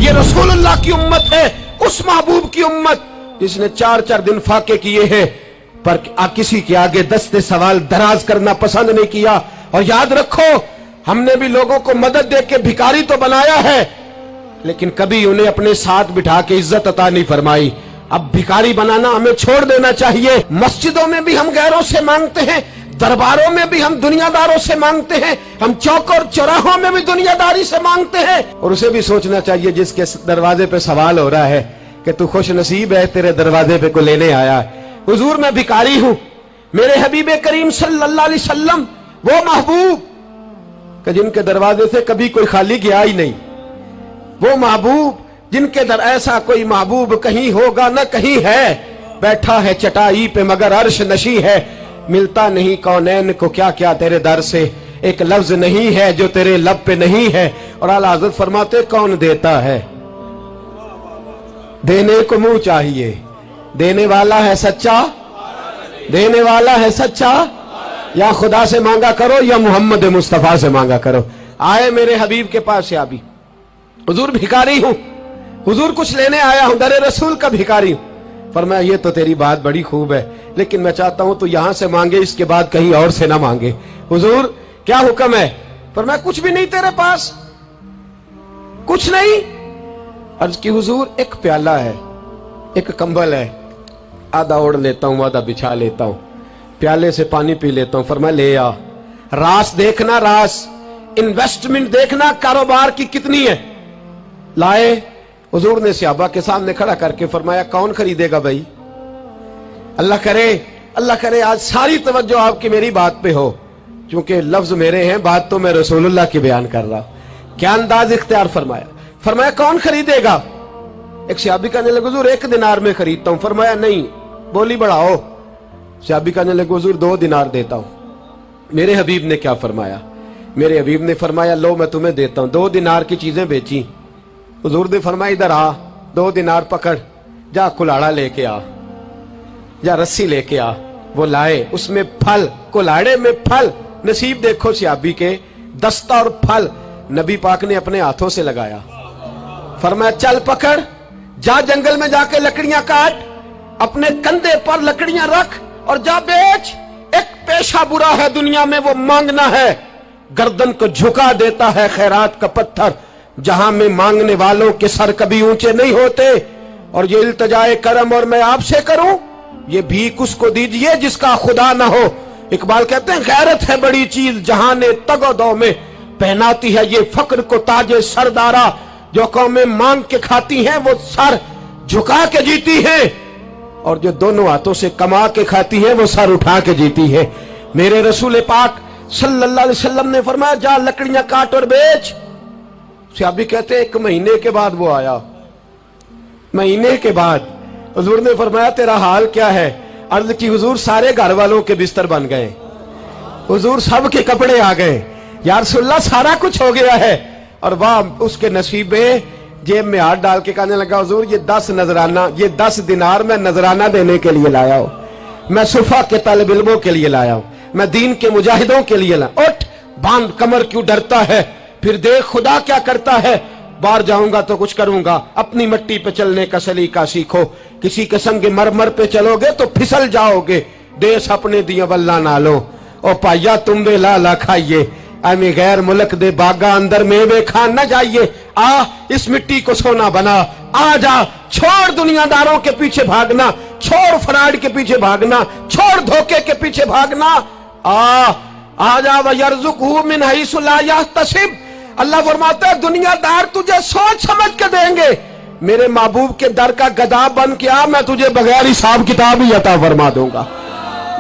ये रसूलुल्लाह की उम्मत है, उस महबूब की उम्मत जिसने 4-4 दिन फाके किए हैं, पर किसी के आगे दस्ते सवाल दराज करना पसंद नहीं किया। और याद रखो, हमने भी लोगों को मदद दे के भिखारी तो बनाया है, लेकिन कभी उन्हें अपने साथ बिठा के इज्जत अता नहीं फरमाई। अब भिखारी बनाना हमें छोड़ देना चाहिए। मस्जिदों में भी हम गैरों से मांगते हैं, दरबारों में भी हम दुनियादारों से मांगते हैं, हम चौक और चौराहों में भी दुनियादारी से मांगते हैं। और उसे भी सोचना चाहिए जिसके दरवाजे पे सवाल हो रहा है कि तू खुश नसीब है, तेरे दरवाजे पे को लेने आया है। हुजूर मैं भिखारी हूं, मेरे हबीब करीम सल्लल्लाहु अलैहि वसल्लम वो महबूब कि जिनके दरवाजे से कभी कोई खाली गया ही नहीं, वो महबूब जिनके दर ऐसा कोई महबूब कहीं होगा न कहीं है, बैठा है चटाई पे मगर अर्श नशी है, मिलता नहीं कौनैन को क्या क्या तेरे दर से, एक लफ्ज नहीं है जो तेरे लब पे नहीं है। और आला हज़रत फरमाते कौन देता है, देने को मुंह चाहिए, देने वाला है सच्चा, देने वाला है सच्चा, या खुदा से मांगा करो या मोहम्मद मुस्तफा से मांगा करो। आए मेरे हबीब के पास से अभी, हुजूर भिखारी हूं, हुजूर कुछ लेने आया हूं, दरे रसूल का भिखारी हूं। फरमाया ये तो तेरी बात बड़ी खूब है, लेकिन मैं चाहता हूं तू यहां से मांगे, इसके बाद कहीं और से ना मांगे। हुजूर क्या हुक्म है? फरमाया कुछ भी नहीं तेरे पास, कुछ नहीं। अर्ज की हुजूर एक प्याला है, एक कंबल है, आधा ओढ़ लेता हूं आधा बिछा लेता हूं, प्याले से पानी पी लेता हूं। फरमाया ले आ, रास देखना, रास इन्वेस्टमेंट देखना कारोबार की कितनी है। लाए, हुजूर ने सहाबा के सामने खड़ा करके फरमाया कौन खरीदेगा भाई? अल्लाह करे आज सारी तवज्जो आपकी मेरी बात पे हो, क्योंकि लफ्ज मेरे हैं, बात तो मैं रसूलुल्लाह की बयान कर रहा हूं। क्या अंदाज इख्तियार फरमाया। फरमाया कौन खरीदेगा? एक सहाबी कहने लगे हुजूर 1 दिनार में खरीदता हूं। फरमाया नहीं, बोली बढ़ाओ। सहाबी कहने लगे हुजूर 2 दिनार देता हूं। मेरे हबीब ने क्या फरमाया? मेरे हबीब ने फरमाया लो मैं तुम्हें देता हूं। 2 दिनार की चीजें बेची। हुजूर ने फरमाया इधर आ, 2 दिनार पकड़, जा कुल्हाड़ा लेके आ, जा रस्सी लेके आ। वो लाए, उसमें फल, कुल्हाड़े में फल। नसीब देखो सहाबी के, दस्ता और फल नबी पाक ने अपने हाथों से लगाया। फरमाया चल पकड़, जा जंगल में जाके लकड़ियां काट, अपने कंधे पर लकड़ियां रख और जा बेच। एक पेशा बुरा है दुनिया में, वो मांगना है। गर्दन को झुका देता है खैरात का पत्थर, जहां में मांगने वालों के सर कभी ऊंचे नहीं होते। और ये इल्तिजाए करम और मैं आपसे करूं, ये भीख उसको दीजिए जिसका खुदा ना हो। इकबाल कहते हैं गैरत है बड़ी चीज जहां ने तगोदो में पहनाती है ये फक्र को ताजे सरदारा। जो कौमें मांग के खाती हैं वो सर झुका के जीती है, और जो दोनों हाथों से कमा के खाती है वो सर उठा के जीती है। मेरे रसूल पाक सल्लल्लाहु अलैहि वसल्लम ने फरमाया जा लकड़ियां काट और बेच। सहाबी कहते हैं 1 महीने के बाद वो आया। महीने के बाद हुजूर ने फरमाया तेरा हाल क्या है? अर्ज की हुजूर सारे घर वालों के बिस्तर बन गए, हुजूर सब के कपड़े आ गए, या रसूलल्लाह सारा कुछ हो गया है। और वाह उसके नसीब में, जेब में हाथ डाल के कहने लगा हुजूर ये 10 नजराना, ये 10 दिनार मैं नजराना देने के लिए लाया हूं, मैं सुफा के तलब इल्मों के लिए लाया हूं, मैं दीन के मुजाहिदों के लिए लाया। उठ बांध, कमर क्यों डरता है? फिर देख खुदा क्या करता है। बाहर जाऊंगा तो कुछ करूंगा, अपनी मिट्टी पे चलने का सलीका सीखो। किसी के संग मरमर पे चलोगे तो फिसल जाओगे। देश अपने दिया वल्ला ना लो, ओ पाइया तुम वे ला खाइए, अमी गैर मुल्क दे बागा अंदर मेवे खान न जाइए। आ इस मिट्टी को सोना बना, आ जा, छोड़ दुनियादारों के पीछे भागना, छोड़ फराड के पीछे भागना, छोड़ धोखे के पीछे भागना। आ जा वयरज़ुक़हु मिन हैसु ला यहतसिब। अल्लाह फरमाता है दुनियादार तुझे सोच समझ के देंगे, मेरे महबूब के दर का गदा बन के आ, मैं तुझे बगैर हिसाब किताब ही अता फरमा दूंगा,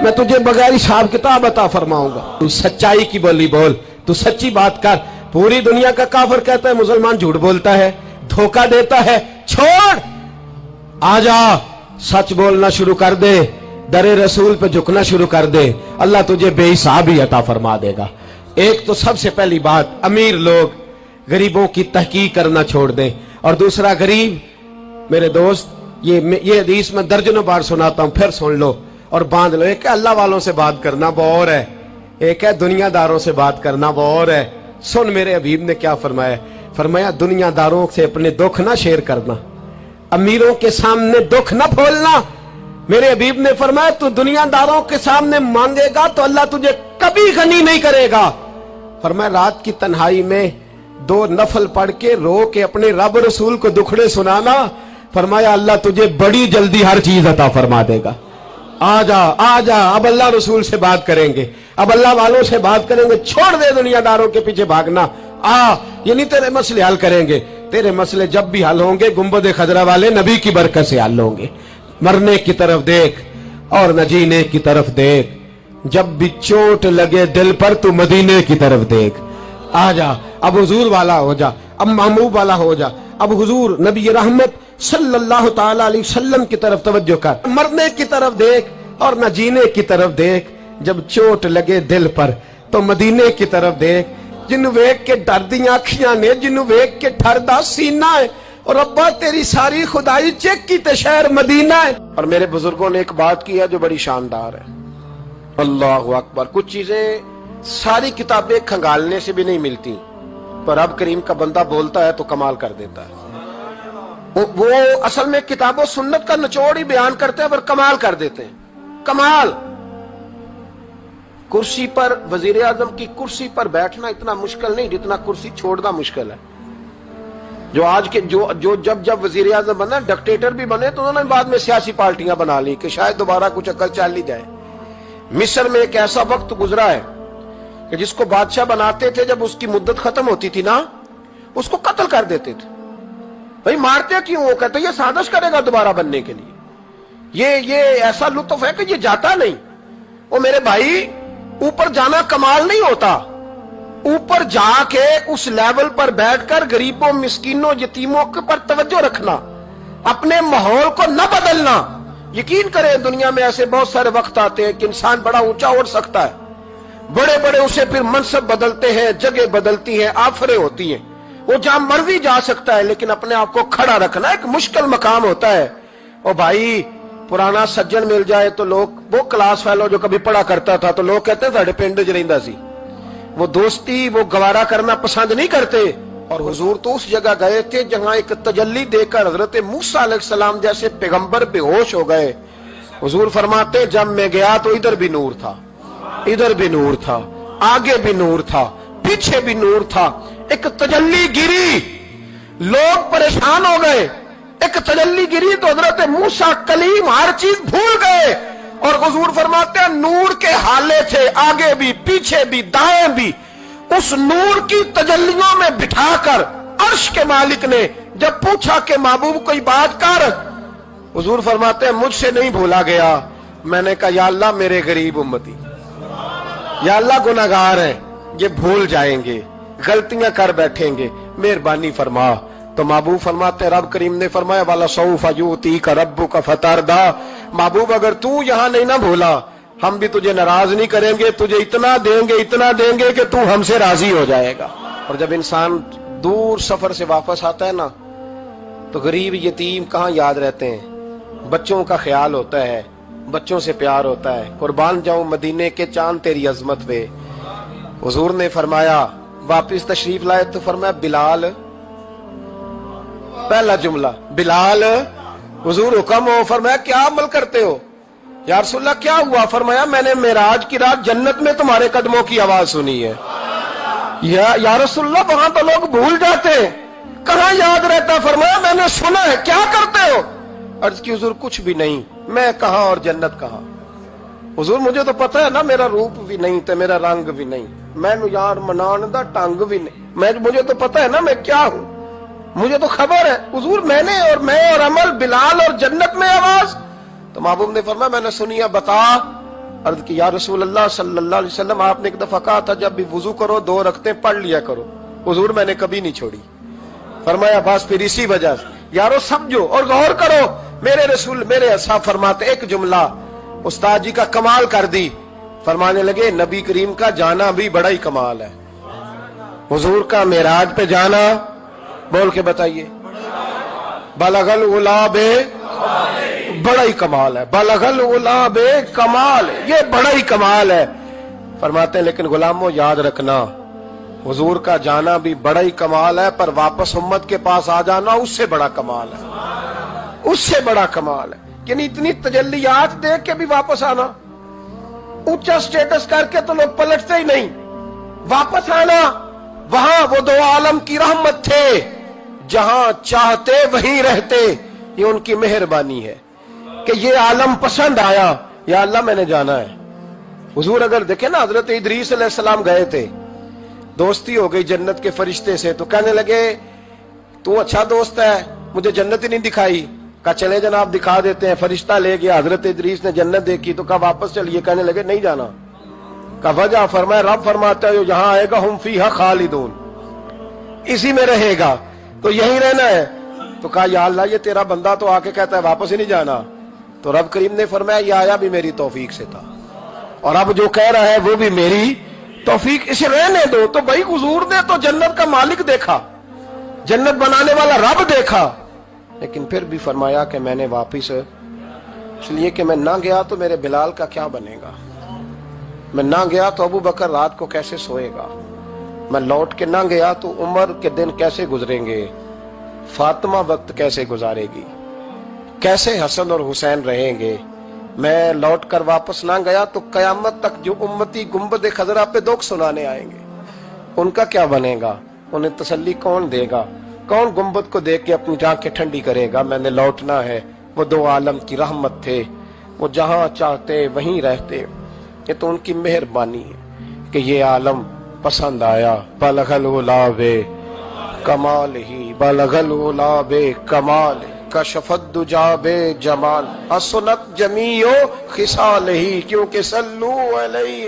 मैं तुझे बगैर हिसाब किताब अता फरमाऊंगा। तू सच्चाई की बोली बोल, तू सच्ची बात कर। पूरी दुनिया का काफिर कहता है मुसलमान झूठ बोलता है, धोखा देता है। छोड़, आजा, सच बोलना शुरू कर दे, दरे रसूल पे झुकना शुरू कर दे, अल्लाह तुझे बेहिसाब ही अता फरमा देगा। एक तो सबसे पहली बात, अमीर लोग गरीबों की तहकीक करना छोड़ दें। और दूसरा, गरीब मेरे दोस्त, ये हदीस मैं दर्जनों बार सुनाता हूं, फिर सुन लो और बांध लो। एक है अल्लाह वालों से बात करना, वो और है, एक है दुनियादारों से बात करना, वो और है। सुन मेरे हबीब ने क्या फरमाया। फरमाया दुनिया दारों से अपने दुख ना शेयर करना, अमीरों के सामने दुख ना खोलना। मेरे हबीब ने फरमाया तू दुनियादारों के सामने मांगेगा तो अल्लाह तुझे कभी गनी नहीं करेगा। फरमाया रात की तन्हाई में 2 नफल पढ़ के रो के अपने रब रसूल को दुखड़े सुनाना, फरमाया अल्लाह तुझे बड़ी जल्दी हर चीज अता फरमा देगा। आ जा, अब अल्लाह रसूल से बात करेंगे, अब अल्लाह वालों से बात करेंगे, छोड़ दे दुनियादारों के पीछे भागना। ये नहीं तेरे मसले हल करेंगे, तेरे मसले जब भी हल होंगे गुंबद खजरा वाले नबी की बरकत से हल होंगे। मरने की तरफ देख और न जीने की तरफ देख, जब भी चोट लगे दिल पर तू मदीने की तरफ देख। आ जा, अब हुजूर वाला हो जा, अब महबूब वाला हो जा, अब हुजूर नबी रहमत सल्लल्लाहु ताला अलैहि वसल्लम की तरफ तवज्जो कर। मरने की तरफ देख और न जीने की तरफ देख, जब चोट लगे दिल पर तो मदीने की तरफ देख। जिन्नू वेख के डरदियां अखियां ने, जिन्नू वेख के ठरदा सीना है, और अब्बा तेरी सारी खुदाई चेक की ते शहर मदीना है। और मेरे बुजुर्गों ने एक बात की है जो बड़ी शानदार है, अल्लाहु अकबर। कुछ चीजें सारी किताबें खंगालने से भी नहीं मिलती, पर रब करीम का बंदा बोलता है तो कमाल कर देता है। वो असल में किताबों सुन्नत का निचोड़ ही बयान करते हैं पर कमाल कर देते हैं। कमाल। कुर्सी पर, वजीर आजम की कुर्सी पर बैठना इतना मुश्किल नहीं जितना कुर्सी छोड़ना मुश्किल है। जो आज के जो जब वजीर आजम बना, डिक्टेटर भी बने तो उन्होंने बाद में सियासी पार्टियां बना ली कि शायद दोबारा कुछ अकल चल ही जाए। मिस्र में एक ऐसा वक्त गुजरा है कि जिसको बादशाह बनाते थे, जब उसकी मुद्दत खत्म होती थी ना, उसको कत्ल कर देते थे। भाई मारते क्यों? वो कहते ये साजिश करेगा दोबारा बनने के लिए। ये ऐसा लुत्फ है कि ये जाता नहीं। वो मेरे भाई, ऊपर जाना कमाल नहीं होता, ऊपर जाके उस लेवल पर बैठकर गरीबों, मिस्कीनों, यतीमों के पर तवज्जो रखना, अपने माहौल को न बदलना। यकीन करें दुनिया में ऐसे बहुत सारे वक्त आते हैं कि इंसान बड़ा ऊंचा उड़ सकता है, बड़े बड़े उसे फिर मनसब बदलते हैं, जगह बदलती है, आफरें होती हैं, वो जहां मर्जी जा सकता है, लेकिन अपने आप को खड़ा रखना एक मुश्किल मकाम होता है। ओ भाई, पुराना सज्जन मिल जाए तो लोग, वो क्लास फेलो जो कभी पढ़ा करता था, तो लोग कहते हैं साढ़े पिंड च रहिंदा सी। वो दोस्ती वो गवारा करना पसंद नहीं करते। और हुजूर तो उस जगह गए थे जहां एक तजल्ली देकर हजरत मूसा अलैहिस्सलाम जैसे पैगंबर बेहोश हो गए। हुजूर फरमाते जब मैं गया तो इधर भी नूर था, इधर भी नूर था, आगे भी नूर था, पीछे भी नूर था। एक तजल्ली गिरी, लोग परेशान हो गए। एक तजल्ली गिरी तो हजरत मूसा कलीम हर चीज भूल गए। और हुजूर फरमाते हैं नूर के हाले थे, आगे भी, पीछे भी, दाएं भी। उस नूर की तजल्लियों में बिठाकर अर्श के मालिक ने जब पूछा कि महबूब कोई बात कर, हुजूर फरमाते हैं मुझसे नहीं भूला गया। मैंने कहा या अल्लाह मेरे गरीब उम्मती, या अल्लाह गुनाहगार हैं, ये भूल जाएंगे, गलतियां कर बैठेंगे, मेहरबानी फरमा। तो महबूब फरमाते, रब करीम ने फरमाया वाला सौफ यूती का रब्बु का फतारदा, महबूब अगर तू यहां नहीं ना भूला, हम भी तुझे नाराज नहीं करेंगे, तुझे इतना देंगे कि तू हमसे राजी हो जाएगा। और जब इंसान दूर सफर से वापस आता है ना, तो गरीब यतीम कहाँ याद रहते हैं, बच्चों का ख्याल होता है, बच्चों से प्यार होता है। कुर्बान जाऊं मदीने के चांद तेरी अजमत पे। हुजूर ने फरमाया, वापिस तशरीफ लाए तो फरमाया बिलाल, पहला जुमला बिलाल, हुजूर हुक्म हो। फरमाया क्या अमल करते हो? या रसूलल्लाह क्या हुआ? फरमाया मैंने मेराज की रात जन्नत में तुम्हारे कदमों की आवाज सुनी है। या रसूलल्लाह वहां तो लोग भूल जाते हैं, कहां याद रहता? फरमाया मैंने सुना है। क्या करते हो? अर्ज की हुजूर कुछ भी नहीं। मैं कहां और जन्नत कहां? हुजूर मुझे तो पता है ना, मेरा रूप भी नहीं तो मेरा रंग भी नहीं, मैनू यार मनान दा टंग भी नहीं, मुझे तो पता है ना मैं क्या हूं, मुझे तो खबर है। हुजूर मैंने और मैं और अमल, बिलाल और जन्नत में आवाज। तो महबूब ने फरमाया मैंने सुनी है, बता। अर्ज की या रसूल अल्लाह सल्लल्लाहु अलैहि वसल्लम आपने एक दफा कहा था जब भी वुजू करो 2 रकअतें पढ़ लिया करो। हुजूर मैंने कभी नहीं छोड़ी। फरमाया बस फिर इसी वजह से यारो समझो और गौर करो। मेरे रसूल मेरे असहाब फरमाते, एक जुमला उस्ताद जी का कमाल कर दी। फरमाने लगे नबी करीम का जाना भी बड़ा ही कमाल है। हुजूर का मेराज पे जाना, बोल के बताइए, बलगल गुलाबे, बड़ा ही कमाल है। बलगल गुलाबे कमाल, ये बड़ा ही कमाल है। फरमाते हैं लेकिन गुलामों याद रखना, हुजूर का जाना भी बड़ा ही कमाल है, पर वापस उम्मत के पास आ जाना उससे बड़ा कमाल है, उससे बड़ा कमाल है। यानी इतनी तजल्लियात देख के भी वापस आना, ऊंचा स्टेटस करके तो लोग पलटते ही नहीं, वापस आना, वहां वो दो आलम की रहमत थे, जहां चाहते वहीं रहते। ये उनकी मेहरबानी है कि ये आलम पसंद आया, या अल्लाह मैंने जाना है। हुजूर अगर देखे ना, हजरत इदरीस अलैहिस्सलाम गए थे, दोस्ती हो गई जन्नत के फरिश्ते से, तो कहने लगे तू अच्छा दोस्त है, मुझे जन्नत ही नहीं दिखाई। कहा चले जनाब दिखा देते हैं। फरिश्ता ले गया, हजरत इदरीस ने जन्नत देखी तो कहा वापस चलिए, कहने लगे नहीं जाना। कहा वजह, फरमाया रब फरमाता है जहां आएगा हम फीहा खालिदून, इसी में रहेगा, तो यहीं रहना है। तो कहा या अल्लाह ये तेरा बंदा तो आके कहता है वापस ही नहीं जाना। तो रब करीम ने फरमाया ये आया भी मेरी तौफीक से था, और अब जो कह रहा है वो भी मेरी तौफीक, इसे रहने दो। तो भाई हुजूर ने तो जन्नत का मालिक देखा, जन्नत बनाने वाला रब देखा, लेकिन फिर भी फरमाया कि मैंने वापिस, इसलिए कि मैं ना गया तो मेरे बिलाल का क्या बनेगा, मैं ना गया तो अबू बकर रात को कैसे सोएगा, मैं लौट के ना गया तो उमर के दिन कैसे गुजरेंगे, फातिमा वक्त कैसे गुजारेगी, कैसे हसन और हुसैन रहेंगे, मैं लौट कर वापस ना गया तो कयामत तक जो उम्मती गुंबद खजरा पे दुख सुनाने आएंगे उनका क्या बनेगा, उन्हें तसल्ली कौन देगा, कौन गुंबद को देख के अपनी आंखें ठंडी करेगा। मैंने लौटना है, वो दो आलम की रहमत थे, वो जहां चाहते वहीं रहते। ये तो उनकी मेहरबानी है कि ये आलम पसंद आया। बलगल उलाबे कमाल ही, बलगल उलाबे कमाल, कशफत दुजाबे जमाल, असनत जमीओ खिसाल ही, क्योंकि सल्लू अलैहि